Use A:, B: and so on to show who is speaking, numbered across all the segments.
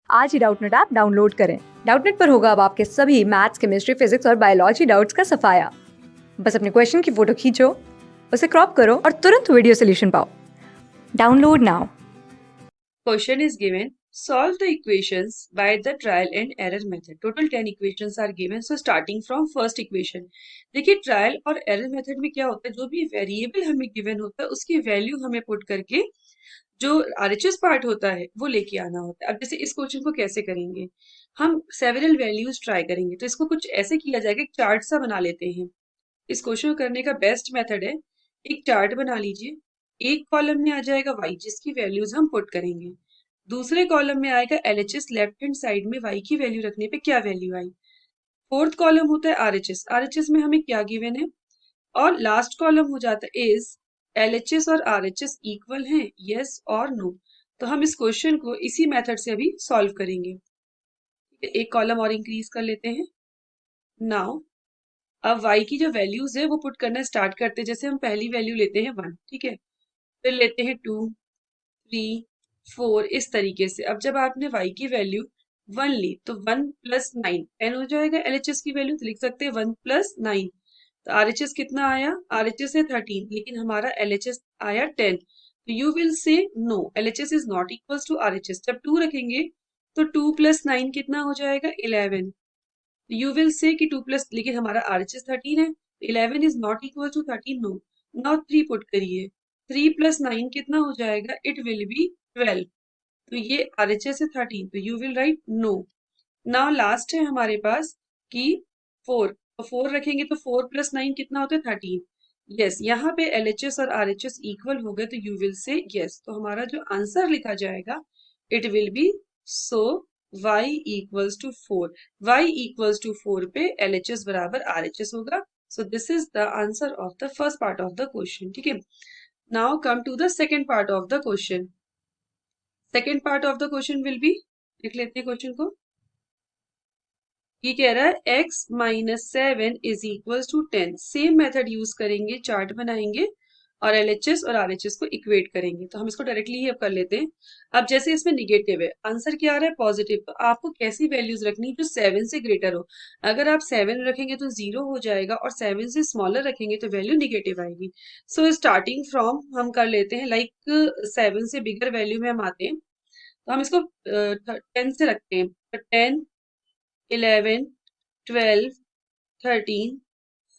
A: आज ही Doubtnut app download करें। Doubtnut पर होगा अब आपके सभी मैथ्स, केमिस्ट्री, फिजिक्स और बायोलॉजी डाउट्स का सफाया। बस अपने क्वेश्चन की फोटो खींचो, उसे क्रॉप करो और तुरंत वीडियो सोल्यूशन पाओ। Download now.
B: Question is given. Solve the equations by the trial and error method. Total 10 equations are given. So starting from first equation. देखिए ट्रायल और एरर मेथड में क्या होता है, जो भी वेरिएबल हमें गिवन होता है उसकी वैल्यू हमें पुट करके जो आरएचएस पार्ट होता है वो लेके आना होता है। अब जैसे इस क्वेश्चन को कैसे करेंगे, हम सेवरल वैल्यूज ट्राई करेंगे। तो इसको कुछ ऐसे किया जाएगा, एक चार्ट सा बना लेते हैं। इस क्वेश्चन को करने का बेस्ट मेथड है, एक चार्ट बना लीजिए। एक कॉलम में आ जाएगा वाई जिसकी वैल्यूज हम पुट करेंगे, दूसरे कॉलम में आएगा एलएचएस, लेफ्ट हैंड साइड में वाई की वैल्यू रखने पे क्या वैल्यू आई। फोर्थ कॉलम होता है आरएचएस, आरएचएस में हमें क्या गिवन है, और लास्ट कॉलम हो जाता है इज एलएचएस और आरएचएस इक्वल हैं, यस और नो। तो हम इस क्वेश्चन को इसी मेथड से अभी सॉल्व करेंगे। एक कॉलम और इंक्रीज कर लेते हैं। नाउ अब y की जो वैल्यूज है वो पुट करना स्टार्ट करते हैं। जैसे हम पहली वैल्यू लेते हैं 1, ठीक है, फिर लेते हैं 2, 3, 4, इस तरीके से। अब जब आपने y की वैल्यू 1 ली तो 1 प्लस 9 10 हो जाएगा। एलएचएस की वैल्यू तो लिख सकते हैं 1 प्लस 9। तो आरएचएस कितना आया, आरएचएस है 13 लेकिन हमारा एलएचएस आया 10। तो you will say no, LHS is not equals to RHS. जब 2 रखेंगे तो 2 प्लस 9 कितना हो जाएगा, 11। यू विल से कि 2 प्लस, लेकिन हमारा आरएचएस 13 है, 11 is not equal to 13, no. Now 3 put करिए, 3 प्लस 9 कितना हो जाएगा, इट विल बी 12। तो ये आरएचएस है 13, तो you will write no. Now last है हमारे पास कि 4, तो 4 रखेंगे तो 4 प्लस 9 कितना होता है 13। यस, यहाँ पे एलएचएस और आरएचएस इक्वल हो गए तो यू विल से यस। तो हमारा जो आंसर लिखा जाएगा it will be so y equals to 4। y equals to 4 पे एलएचएस बराबर आरएचएस होगा। So this is the answer of the first part of the question, ठीक है। Now come to the second part of the question. Second part of the question will be, लिख लेते हैं question को। ये कह रहा है x minus 7 is equal to 10। Same method use करेंगे, चार्ट बनाएंगे और एलएचएस और आरएचएस को इक्वेट करेंगे। तो हम इसको डायरेक्टली ही अब कर लेते हैं। अब जैसे इसमें निगेटिव है, आंसर क्या आ रहा है पॉजिटिव, तो आपको कैसी वैल्यूज रखनी जो 7 से ग्रेटर हो। अगर आप 7 रखेंगे तो 0 हो जाएगा और 7 से स्मॉलर रखेंगे तो वैल्यू निगेटिव आएगी। सो स्टार्टिंग फ्रॉम हम कर लेते हैं, लाइक 7 से बिगर वैल्यू में हम आते हैं तो हम इसको 10 से रखते हैं। तो 10, 11, 12, 13,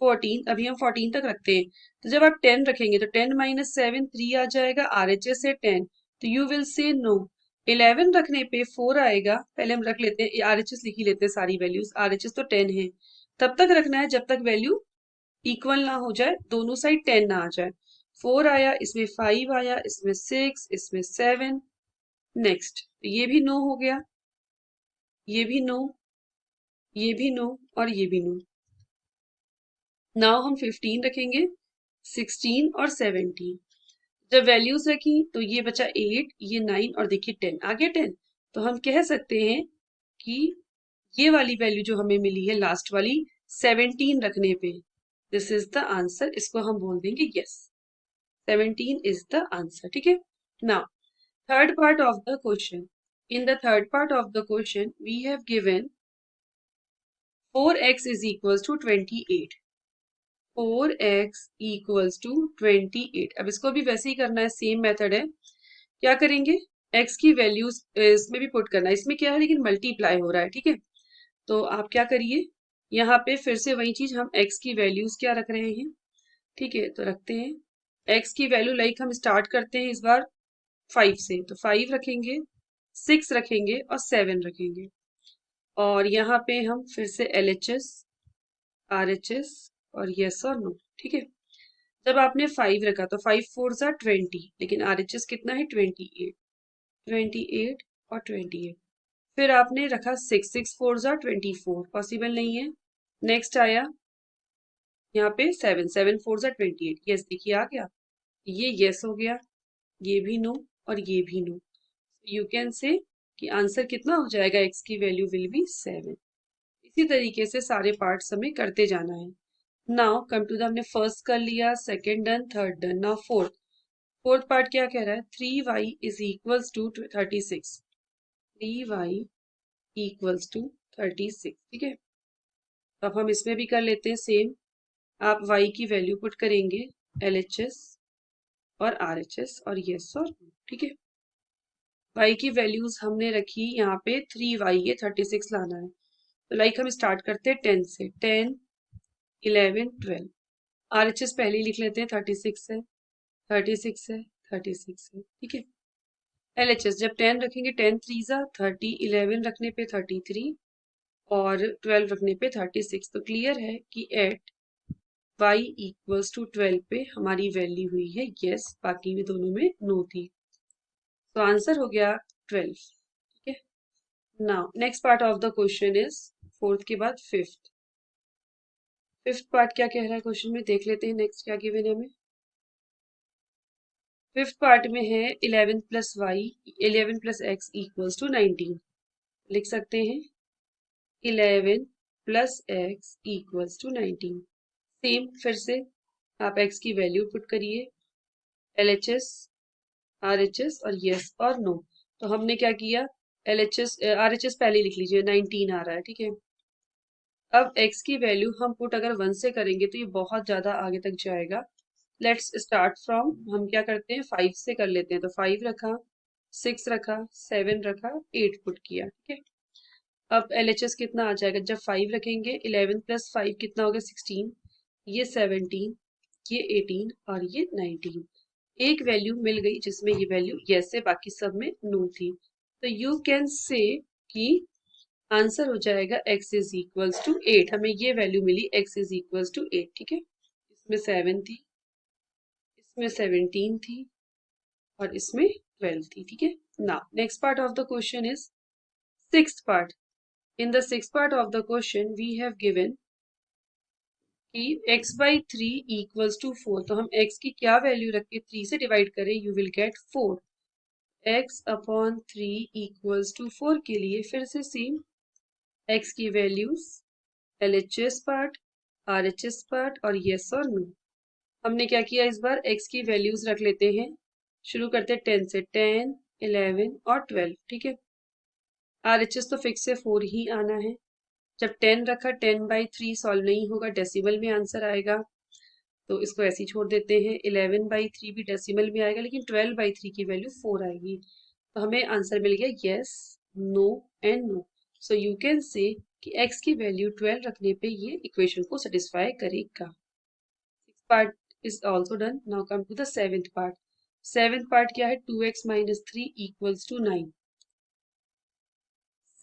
B: 14, अभी हम 14 तक रखते हैं। तो जब आप 10 रखेंगे तो 10 माइनस 7 3 आ जाएगा, आरएचएस है 10, तो यू विल से नो। 11 रखने पे 4 आएगा, पहले हम रख लेते हैं, आरएचएस लिख ही लेते हैं सारी वैल्यूज। आरएचएस तो 10 है, तब तक रखना है जब तक वैल्यू इक्वल ना हो जाए, दोनों साइड 10 ना आ जाए। 4 आया, इसमें 5 आया, इसमें 6, इसमें 7। नेक्स्ट ये भी नो हो गया, ये भी नो, ये भी नो और ये भी नो। नाउ हम 15 रखेंगे, 16 और 17। जब वैल्यूज रखी तो ये बचा 8, ये 9 और देखिए 10 आ गया 10। तो हम कह सकते हैं कि ये वाली वैल्यू जो हमें मिली है लास्ट वाली 17 रखने पे, दिस इज द आंसर। इसको हम बोल देंगे यस, 17 इज द आंसर, ठीक है। Now third part of the question. In the third part of the question we have given 4x is equals to 28। 4x equals to 28। अब इसको भी वैसे ही करना है, सेम मेथड है। क्या करेंगे, x की वैल्यूज इसमें भी पुट करना है। इसमें क्या है लेकिन मल्टीप्लाई हो रहा है, ठीक है। तो आप क्या करिए, यहाँ पे फिर से वही चीज, हम x की वैल्यूज क्या रख रहे हैं, ठीक है। तो रखते हैं x की वैल्यू, लाइक हम स्टार्ट करते हैं इस बार 5 से, तो 5 रखेंगे, 6 रखेंगे और 7 रखेंगे। और यहाँ पे हम फिर से LHS, RHS और यस और नो, ठीक है। जब आपने 5 रखा तो 5 4 ज़ा 20, लेकिन आरएचएस कितना है 28, 28 और 28। फिर आपने रखा 6, 6 4 ज़ा 24, पॉसिबल नहीं है। नेक्स्ट आया यहाँ पे 7, 7 4 ज़ा 28, यस देखिए आ गया, ये यस हो गया, ये भी नो और ये भी नो। यू कैन से कि आंसर कितना हो जाएगा, एक्स की वैल्यू विल बी 7। इसी तरीके से सारे पार्ट्स हमें करते जाना है। नाउ कम टू द, हमने फर्स्ट कर लिया, second done, third done. Now fourth. Fourth part क्या कह रहा है, 3y is equals to 36। 3y equals to 36, ठीक है। अब हम इसमें भी कर लेते हैं सेम। आप y की वैल्यू पुट करेंगे LHS और RHS और yes और no, ठीक है। y की वैल्यूज हमने रखी यहाँ पे 3y है, 36 लाना है। तो लाइक हम स्टार्ट करते हैं 10 से, 10 11 12। RHS पहले ही लिख लेते हैं, 36 है, 36 है, 36 है, ठीक है। LHS जब 10 रखेंगे 10 3 जा 30, 11 रखने पे 33 और 12 रखने पे 36। तो क्लियर है कि एट y इक्वल्स टू 12 पे हमारी वैल्यू हुई है यस, बाकी भी दोनों में नो थी। तो आंसर हो गया 12, ठीक है। Now next part of the question is, fourth के बाद फिफ्थ पार्ट क्या कह रहा है क्वेश्चन में, देख लेते हैं नेक्स्ट क्या गिवन है हमें। फिफ्थ पार्ट में है 11 plus Y 11 plus X equals to 19। लिख सकते हैं 11 plus X equals to 19। Same फिर से आप x की वैल्यू पुट करिए, LHS RHS और यस और नो। तो हमने क्या किया, LHS RHS पहले लिख लीजिए, 19 आ रहा है, ठीक है। अब x की वैल्यू हम पुट अगर 1 से करेंगे तो ये बहुत ज्यादा आगे तक जाएगा। लेट्स स्टार्ट फ्रॉम, हम क्या करते हैं 5 से कर लेते हैं। तो 5 रखा, 6 रखा, 7 रखा, 8 पुट किया, ठीक है। अब LHS कितना आ जाएगा, जब 5 रखेंगे 11 प्लस 5 कितना होगा 16, ये 17, ये 18 और ये 19। एक वैल्यू मिल गई जिसमें ये वैल्यू यस है, बाकी सब में नो थी। तो यू कैन से कि आंसर हो जाएगा x इज इक्वल्स टू 8। हमें ये वैल्यू मिली x इज इक्वल्स टू 8, ठीक है। इसमें 7 थी, इसमें 17 थी और इसमें 12 थी, ठीक है। Now next part of the question is sixth part. In the sixth part of the question we have given कि x बाई 3 इक्वल्स टू 4। तो हम x की क्या वैल्यू रख के 3 से डिवाइड करें, you will get 4। x upon 3 equals to 4 के लिए फिर से सेम x की values LHS part, RHS part और yes और no। हमने क्या किया, इस बार x की वैल्यूज रख लेते हैं। शुरू करते हैं 10 से, 10 11 और 12, ठीक है। RHS तो फिक्स से 4 ही आना है। जब 10 रखा 10 बाई 3 सॉल्व नहीं होगा, डेसिमल में आंसर आएगा, तो इसको ऐसे ही छोड़ देते हैं। 11 बाई 3 भी डेसिमल में आएगा, लेकिन 12 बाई 3 की वैल्यू 4 आएगी। तो हमें आंसर मिल गया yes, no and no. So you can say कि x की वैल्यू 12 रखने पे ये इक्वेशन को सेटिस्फाई करेगा। Six part is also done. Now come to the seventh part. Seventh part क्या है, 2x minus 3 equals to 9।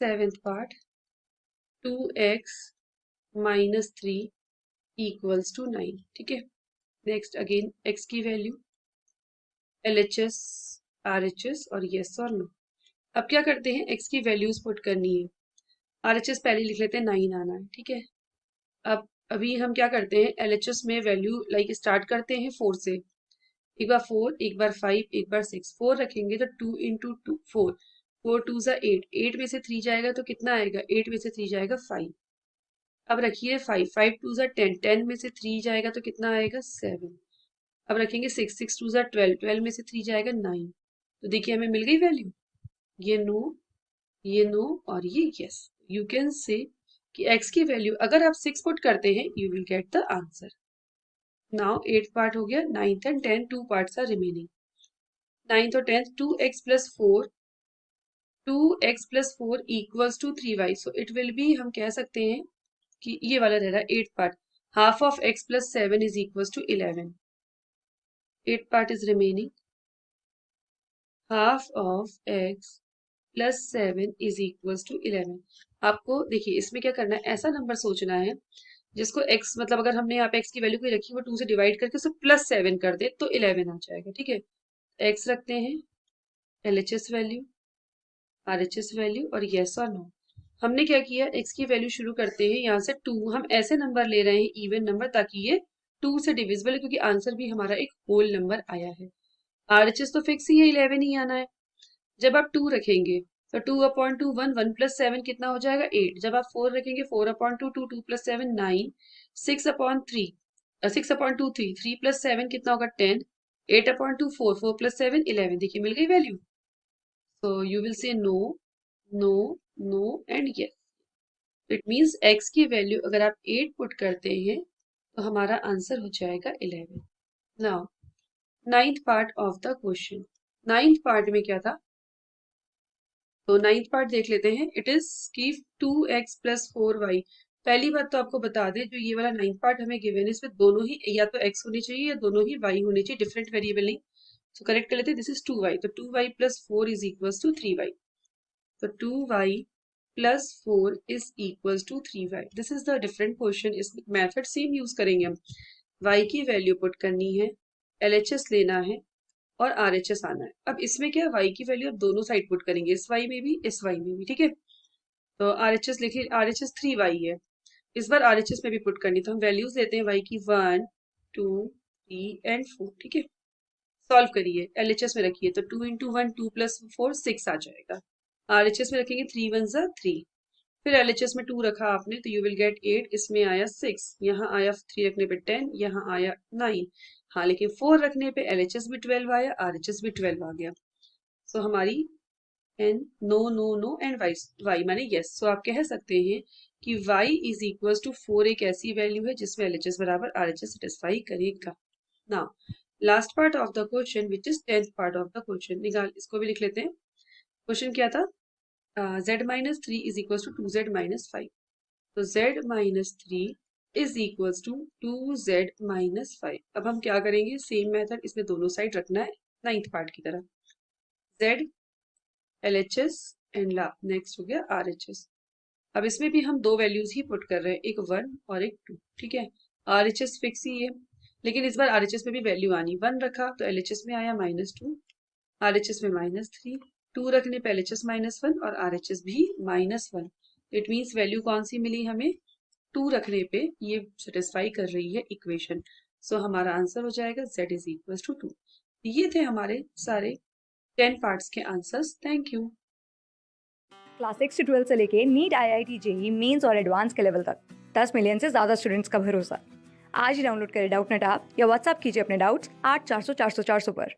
B: Seventh part 2x minus 3 equals to 9, ठीक है। नेक्स्ट अगेन x की वैल्यू LHS RHS और yes और no। अब क्या करते हैं, x की वैल्यूज पुट करनी है। RHS पहले लिख लेते हैं, 9 आना है, ठीक है। अब अभी हम क्या करते हैं, LHS में वैल्यू लाइक स्टार्ट करते हैं 4 से। एक बार 4, एक बार 5, एक बार 6। 4 रखेंगे तो 2 इंटू 2 4, 4 2 जा 8, 8 में से 3 जाएगा तो कितना आएगा, 8 में से 3 जाएगा 5। अब रखिए 5, 5 2 जा 10, 10 में से 3 जाएगा तो कितना आएगा 7। अब रखेंगे 6, 6 2 जा 12, 12 में से 3 जाएगा 9। तो देखिए हमें मिल गई वैल्यू, ये नो, ये नो और ये यस। यू कैन से कि x की वैल्यू अगर आप 6 पुट करते हैं you will get the answer. Now 8th part हो गया, 9th and 10th 2 parts are remaining. 9th और 10th 2x plus 4, 2x plus 4 equals to 3y। So it will be, हम कह सकते हैं कि ये वाला रह रहा है 8th part. Half of x plus 7 is equals to 11। 8th part is remaining, half of x plus 7 is equals to 11। आपको देखिए इसमें क्या करना है, ऐसा नंबर सोचना है जिसको x, मतलब अगर हमने यहाँ पे x की वैल्यू कोई रखी वो 2 से डिवाइड करके उसे प्लस 7 कर दे तो 11 आ जाएगा, ठीक है। x रखते हैं, LHS वैल्यू, RHS वैल्यू और yes और no। हमने क्या किया, x की वैल्यू शुरू करते हैं यहाँ से 2। हम ऐसे नंबर ले रहे हैं इवन नंबर, ताकि ये 2 से डिविजिबल है, क्योंकि आंसर भी हमारा एक होल नंबर आया है। RHS तो फिक्स ही है, 11 ही आना है। जब आप 2 रखेंगे तो 2 अपॉन 2 1, 1 प्लस 7 कितना हो जाएगा 8। जब आप 4 रखेंगे 4 upon 2 2, 2 plus 7 9, 6 upon 3 6 upon 2 3, 3 plus 7 कितना होगा 10, 8 अपॉन 2 4, 4 प्लस 7 11। देखिए मिल गई value. So you will say no, no no and yes. It means x की वैल्यू अगर आप 8 पुट करते हैं तो हमारा आंसर हो जाएगा 11। Now ninth part of the question. Ninth part में क्या था, तो नाइन्थ पार्ट देख लेते हैं। इट इज की 2x प्लस 4y। पहली बात तो आपको बता दें, जो ये वाला नाइन्थ पार्ट हमें गिवन है इसमें दोनों ही या तो x होनी चाहिए या दोनों ही y होनी चाहिए, डिफरेंट वेरिएबल नहीं। तो करेक्ट कर लेते हैं, दिस इज 2y, तो 2y plus 4 is equals to 3y। तो 2y plus 4 is equals to 3y। This is the different question. इस मेथड सेम यूज करेंगे हम। y की वैल्यू पुट करनी है, LHS लेना है और RHS आना है। अब इसमें क्या, y की वैल्यू अब दोनों साइड पुट करेंगे, इस y में भी इस y में भी, ठीक है। तो RHS लिखिए, RHS 3y है, इस बार RHS में भी पुट करनी, तो हम वैल्यूज लेते हैं y की 1 2 3 एंड 4, ठीक है। सॉल्व करिए, LHS में रखिए, तो 2 इंटू 1 2 प्लस 4 6 आ जाएगा। RHS में रखेंगे 3 1 ज़ा 3, फिर LHS में 2 रखा आपने तो यू विल गेट 8, इसमें आया 6, यहाँ आया 3 रखने पे 10, यहाँ आया 9। हाँ लेकिन 4 रखने पे LHS भी 12 आया, RHS भी 12 आ गया। सो हमारी एन no no no and y माने यस। सो आप कह सकते हैं कि y इज इक्वल टू 4 एक ऐसी वैल्यू है जिसमें LHS बराबर RHS सेटिस्फाई करेगा। Now last part of the question which is 10th part of the question, निकाल इसको भी लिख लेते हैं। क्वेश्चन क्या था, z minus 3 is equal to 2z minus 5। तो z minus 3 is equals to 2z minus 5। अब हम क्या करेंगे, सेम मेथड, इसमें दोनों साइड रखना है नाइन्थ पार्ट की तरह। z LHS एंड नेक्स्ट हो गया RHS। अब इसमें भी हम दो वैल्यूज ही पुट कर रहे हैं, एक 1 और एक 2, ठीक है। RHS फिक्स ही है, लेकिन इस बार RHS में भी वैल्यू आनी, 1 रखा तो LHS में आया -2, RHS में -3, 2 रखने पे LHS -1 और RHS भी -1। इट मीन्स वैल्यू कौन सी मिली हमें, 2 रखने पे ये सेटिस्फाई कर रही है इक्वेशन। सो हमारा आंसर हो जाएगा z इज इक्वल टू 2। ये थे हमारे सारे 10 पार्ट्स के आंसर्स। Thank you.
A: क्लास 6 से 12 से लेके नीट, IIT, JEE मेंस और एडवांस के लेवल तक 10 मिलियन से ज़्यादा स्टूडेंट्स का भरोसा। आज ही डाउनलोड करें डाउटनेट ऐप या व्हाट्सएप कीजिए अपने डाउट्स 8400 400 400 पर।